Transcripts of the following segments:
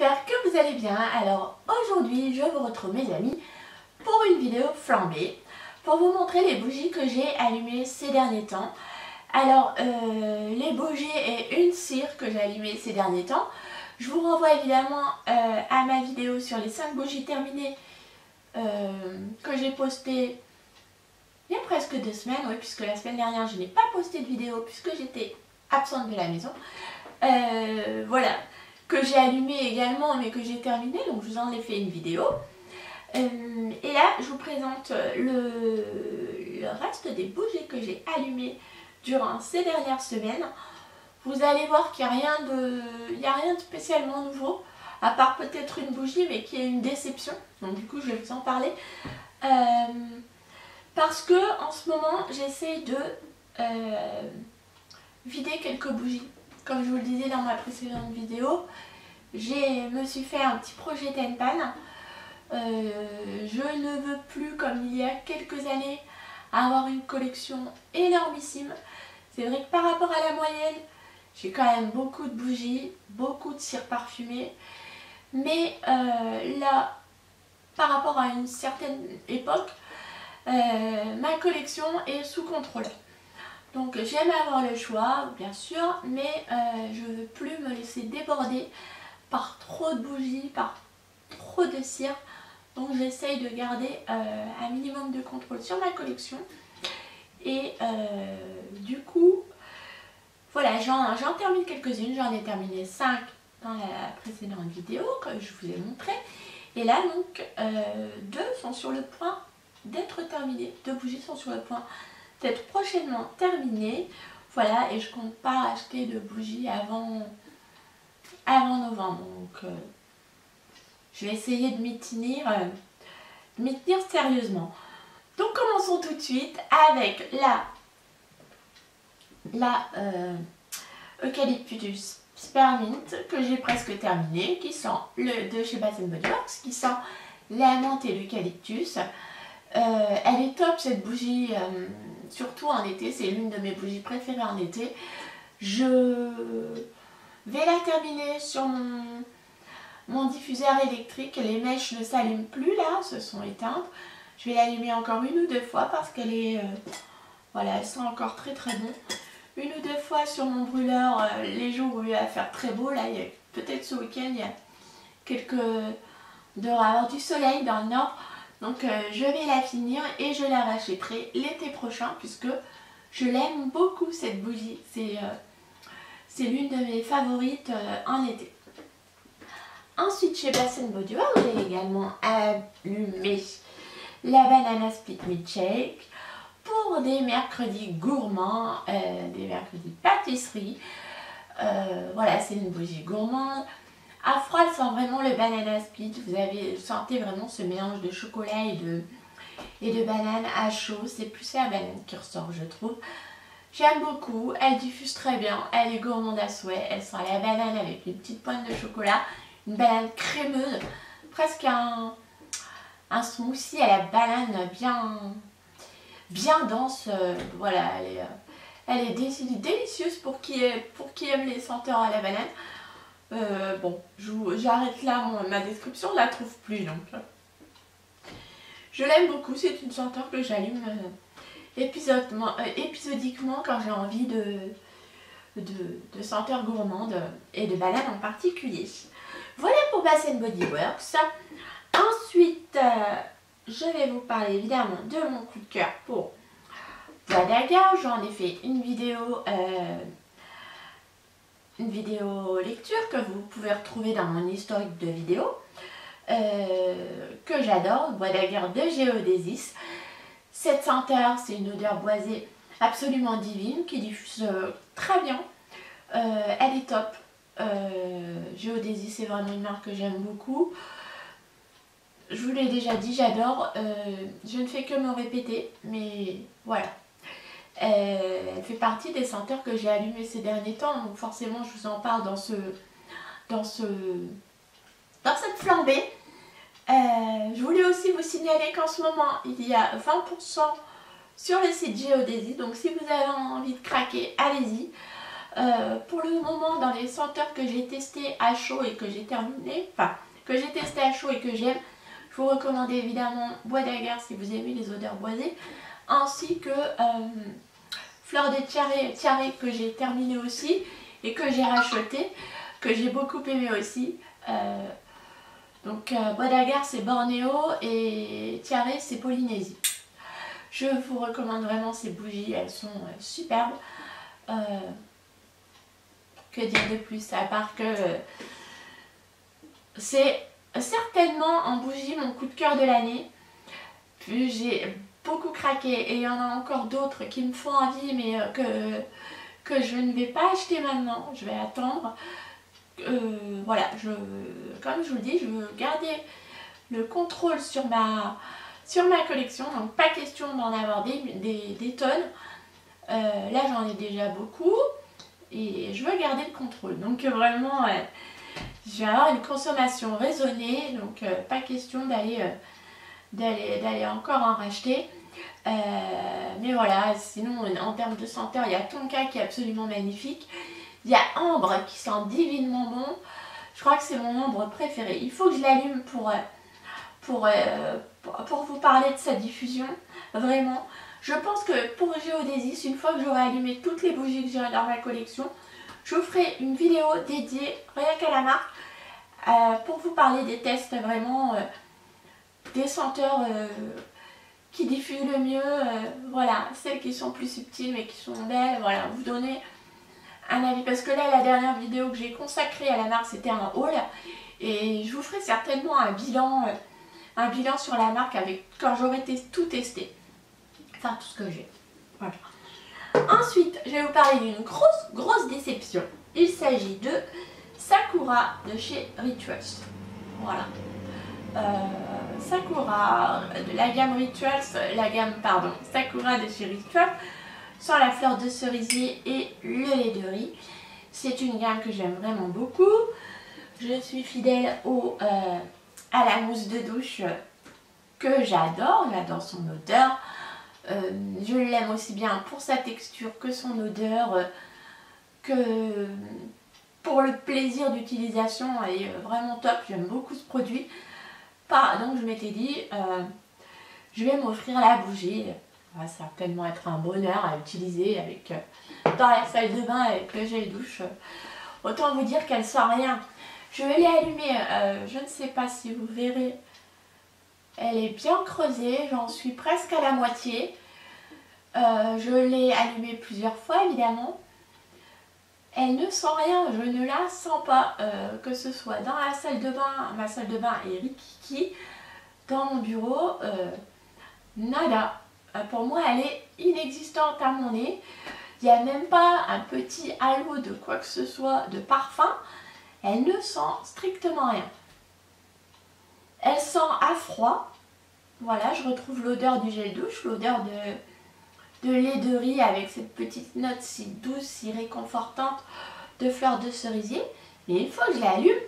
j'espère que vous allez bien. Alors aujourd'hui je vous retrouve mes amis pour une vidéo flambée pour vous montrer les bougies que j'ai allumées ces derniers temps. Alors les bougies et une cire que j'ai allumées ces derniers temps. Je vous renvoie évidemment à ma vidéo sur les 5 bougies terminées que j'ai postée il y a presque 2 semaines, oui, puisque la semaine dernière je n'ai pas posté de vidéo puisque j'étais absente de la maison. Voilà, que j'ai allumé également mais que j'ai terminé, donc je vous en ai fait une vidéo. Et là je vous présente le reste des bougies que j'ai allumées durant ces dernières semaines. Vous allez voir qu'il n'y a rien de spécialement nouveau, à part peut-être une bougie mais qui est une déception, donc du coup je vais vous en parler. Parce que en ce moment j'essaie de vider quelques bougies. Comme je vous le disais dans ma précédente vidéo, je me suis fait un petit projet Tenpan. Je ne veux plus, comme il y a quelques années, avoir une collection énormissime. C'est vrai que par rapport à la moyenne, j'ai quand même beaucoup de bougies, beaucoup de cires parfumées. Mais là, par rapport à une certaine époque, ma collection est sous contrôle. Donc j'aime avoir le choix, bien sûr, mais je ne veux plus me laisser déborder par trop de bougies, par trop de cire. Donc j'essaye de garder un minimum de contrôle sur ma collection. Et du coup, voilà, j'en termine quelques-unes. J'en ai terminé 5 dans la précédente vidéo que je vous ai montré. Et là, donc, 2 sont sur le point d'être terminées. 2 bougies sont sur le point d'être prochainement terminées. Voilà, et je compte pas acheter de bougies avant novembre. Donc, je vais essayer de m'y tenir sérieusement. Donc, commençons tout de suite avec la Eucalyptus Spearmint que j'ai presque terminée, qui sent de chez Bath & Body Works, qui sent la menthe et l'eucalyptus. Elle est top cette bougie, surtout en été, c'est l'une de mes bougies préférées en été. Je vais la terminer sur mon diffuseur électrique. Les mèches ne s'allument plus là, se sont éteintes. Je vais l'allumer encore une ou deux fois parce qu'elle est, voilà, elle sent encore très très bon. Une ou deux fois sur mon brûleur, les jours où il va faire très beau, là, peut-être ce week-end, il y a devrait avoir du soleil dans le nord. Donc je vais la finir et je la rachèterai l'été prochain puisque je l'aime beaucoup cette bougie. C'est l'une de mes favorites en été. Ensuite chez Bath & Body Works, j'ai également allumé la Banana Split Milkshake pour des mercredis gourmands, des mercredis pâtisserie. Voilà, c'est une bougie gourmande. À froid, elle sent vraiment le banana split. Vous sentez vraiment ce mélange de chocolat et de banane à chaud. C'est plus la banane qui ressort, je trouve. J'aime beaucoup. Elle diffuse très bien. Elle est gourmande à souhait. Elle sent la banane avec une petite pointe de chocolat. Une banane crémeuse. Presque un smoothie à la banane bien dense. Voilà, elle est délicieuse pour qui aime les senteurs à la banane. Bon, j'arrête là ma description, on ne la trouve plus donc. Je l'aime beaucoup, c'est une senteur que j'allume épisodiquement quand j'ai envie de senteurs gourmandes et de banane en particulier. Voilà pour Bath & Body Works. Ensuite, je vais vous parler évidemment de mon coup de cœur pour Wadaga. J'en ai fait une vidéo lecture que vous pouvez retrouver dans mon historique de vidéos que j'adore, Bois d'aguerre de Géodésis. Cette senteur, c'est une odeur boisée absolument divine qui diffuse très bien. Elle est top. Géodésis, c'est vraiment une marque que j'aime beaucoup. Je vous l'ai déjà dit, j'adore. Je ne fais que me répéter, mais voilà. Elle fait partie des senteurs que j'ai allumées ces derniers temps, donc forcément je vous en parle dans cette flambée. Je voulais aussi vous signaler qu'en ce moment il y a 20% sur le site Géodésis, donc si vous avez envie de craquer, allez-y. Pour le moment, dans les senteurs que j'ai testées à chaud et que j'ai terminé, enfin, que j'ai testé à chaud et que j'aime, je vous recommande évidemment Bois d'Agar si vous aimez les odeurs boisées, ainsi que Fleur de Tiare que j'ai terminé aussi et que j'ai racheté, que j'ai beaucoup aimé aussi. Donc Bois d'Agar c'est Bornéo et Tiare c'est Polynésie. Je vous recommande vraiment ces bougies, elles sont superbes. Que dire de plus, à part que c'est certainement en bougie mon coup de cœur de l'année. J'ai beaucoup craqué et il y en a encore d'autres qui me font envie mais que je ne vais pas acheter maintenant, je vais attendre. Voilà, comme je vous le dis, je veux garder le contrôle sur ma collection, donc pas question d'en avoir des tonnes. Là j'en ai déjà beaucoup et je veux garder le contrôle, donc vraiment je vais avoir une consommation raisonnée, donc pas question d'aller encore en racheter. Mais voilà, sinon en termes de senteur, il y a Tonka qui est absolument magnifique. Il y a Ambre qui sent divinement bon. Je crois que c'est mon ambre préféré. Il faut que je l'allume pour vous parler de sa diffusion. Vraiment. Je pense que pour Géodésis, une fois que j'aurai allumé toutes les bougies que j'ai dans ma collection, je vous ferai une vidéo dédiée rien qu'à la marque pour vous parler des tests vraiment des senteurs qui diffusent le mieux. Voilà, celles qui sont plus subtiles mais qui sont belles. Voilà, vous donner un avis, parce que là la dernière vidéo que j'ai consacrée à la marque c'était un haul et je vous ferai certainement un bilan sur la marque avec quand j'aurai tout testé, enfin tout ce que j'ai. Voilà. Ensuite je vais vous parler d'une grosse déception. Il s'agit de Sakura de chez Rituals. Voilà, Sakura de la gamme Rituals, Sakura de chez Rituals, sans la fleur de cerisier et le lait de riz. C'est une gamme que j'aime vraiment beaucoup. Je suis fidèle à la mousse de douche que j'adore son odeur. Je l'aime aussi bien pour sa texture que son odeur, que pour le plaisir d'utilisation. Elle est vraiment top, j'aime beaucoup ce produit. Donc je m'étais dit, je vais m'offrir la bougie. Ça va certainement être un bonheur à utiliser dans la salle de bain avec le gel douche. Autant vous dire qu'elle sent rien. Je vais l'allumer, je ne sais pas si vous verrez. Elle est bien creusée, j'en suis presque à la moitié. Je l'ai allumée plusieurs fois évidemment. Elle ne sent rien, je ne la sens pas, que ce soit dans la salle de bain, ma salle de bain est Rikiki, dans mon bureau, nada. Pour moi elle est inexistante à mon nez. Il n'y a même pas un petit halo de quoi que ce soit de parfum. Elle ne sent strictement rien. Elle sent à froid. Voilà, je retrouve l'odeur du gel douche, l'odeur de lait de riz avec cette petite note si douce, si réconfortante de fleurs de cerisier. Mais une fois que je l'allume,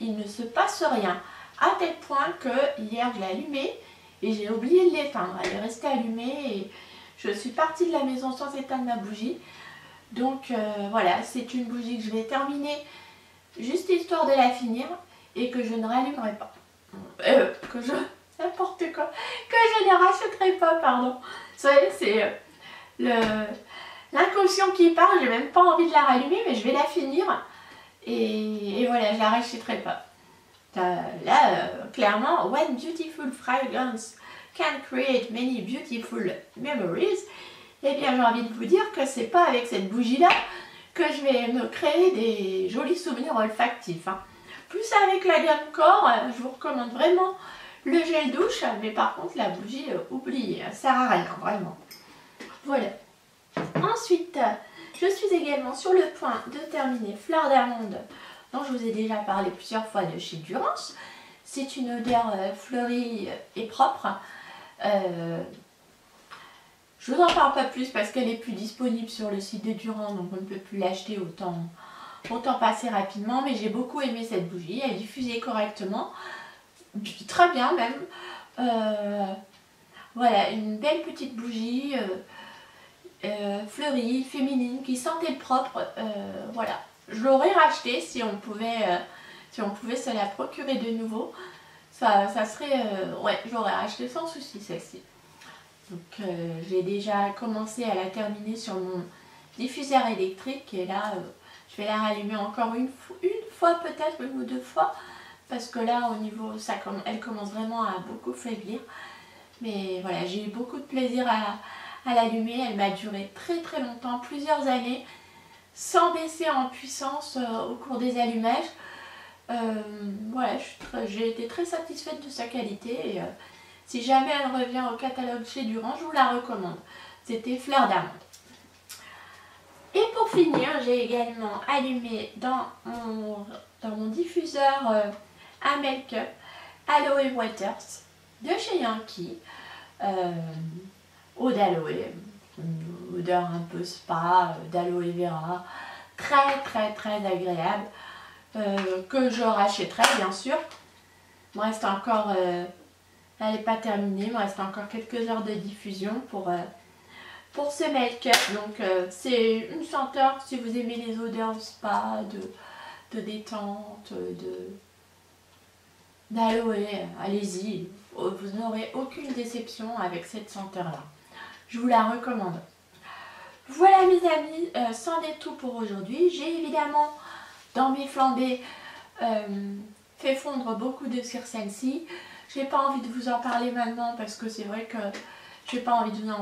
il ne se passe rien. À tel point que hier je l'ai allumée et j'ai oublié de l'éteindre. Elle est restée allumée et je suis partie de la maison sans éteindre ma bougie. Donc voilà, c'est une bougie que je vais terminer juste histoire de la finir et que je ne rallumerai pas. N'importe quoi. Que je ne rachèterai pas, pardon. Vous savez, c'est l'inconscient qui parle. J'ai même pas envie de la rallumer, mais je vais la finir. Et voilà, je la rachèterai pas. Là, clairement, when beautiful fragrance can create many beautiful memories. Eh bien, j'ai envie de vous dire que c'est pas avec cette bougie-là que je vais me créer des jolis souvenirs olfactifs. Hein. Plus avec la gamme corps, je vous recommande vraiment le gel douche, mais par contre la bougie, oubliez, ça sert à rien, vraiment. Voilà. Ensuite, je suis également sur le point de terminer Fleur d'amande, dont je vous ai déjà parlé plusieurs fois de chez Durance. C'est une odeur fleurie et propre. Je vous en parle pas plus parce qu'elle est plus disponible sur le site de Durance, donc on ne peut plus l'acheter, autant passer rapidement. Mais j'ai beaucoup aimé cette bougie, elle diffusait correctement. Très bien même. Voilà, une belle petite bougie. fleurie, féminine, qui sentait le propre. Voilà, je l'aurais racheté si on pouvait se la procurer de nouveau. Ça serait, ouais, je l'aurais racheté sans souci celle-ci. Donc j'ai déjà commencé à la terminer sur mon diffuseur électrique et là je vais la rallumer encore une fois peut-être, une ou deux fois, parce que là au niveau, elle commence vraiment à beaucoup faiblir. Mais voilà, j'ai eu beaucoup de plaisir à l'allumer. Elle m'a duré très très longtemps, plusieurs années, sans baisser en puissance au cours des allumages. Voilà, j'ai été très satisfaite de sa qualité et si jamais elle revient au catalogue chez Durand, je vous la recommande. C'était Fleur d'Amande. Et pour finir, j'ai également allumé dans mon diffuseur à make-up Aloe Waters de chez Yankee. Eau d'aloe, une odeur un peu spa, d'aloe vera, très très très agréable. Que je rachèterai bien sûr. Il me reste encore, elle n'est pas terminée, il me reste encore quelques heures de diffusion pour ce make-up. Donc c'est une senteur, si vous aimez les odeurs spa, de détente, d'aloe, allez-y, vous n'aurez aucune déception avec cette senteur là. Je vous la recommande. Voilà mes amis, c'en est tout pour aujourd'hui. J'ai évidemment dans mes flambées fait fondre beaucoup de Circensi. Je n'ai pas envie de vous en parler maintenant parce que c'est vrai que je n'ai pas envie de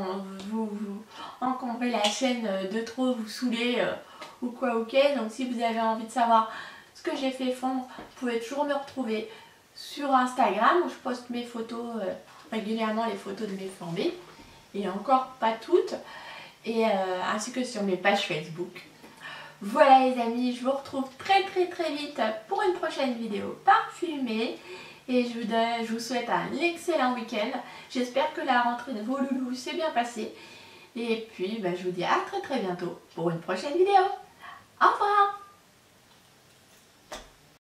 vous encombrer la chaîne de trop, vous saouler ou quoi ok. Donc si vous avez envie de savoir ce que j'ai fait fondre, vous pouvez toujours me retrouver sur Instagram où je poste mes photos régulièrement, les photos de mes flambées. Et encore pas toutes. Et ainsi que sur mes pages Facebook. Voilà les amis, je vous retrouve très vite pour une prochaine vidéo parfumée. Et je vous souhaite un excellent week-end. J'espère que la rentrée de vos loulous s'est bien passée. Et puis je vous dis à très bientôt pour une prochaine vidéo. Au revoir!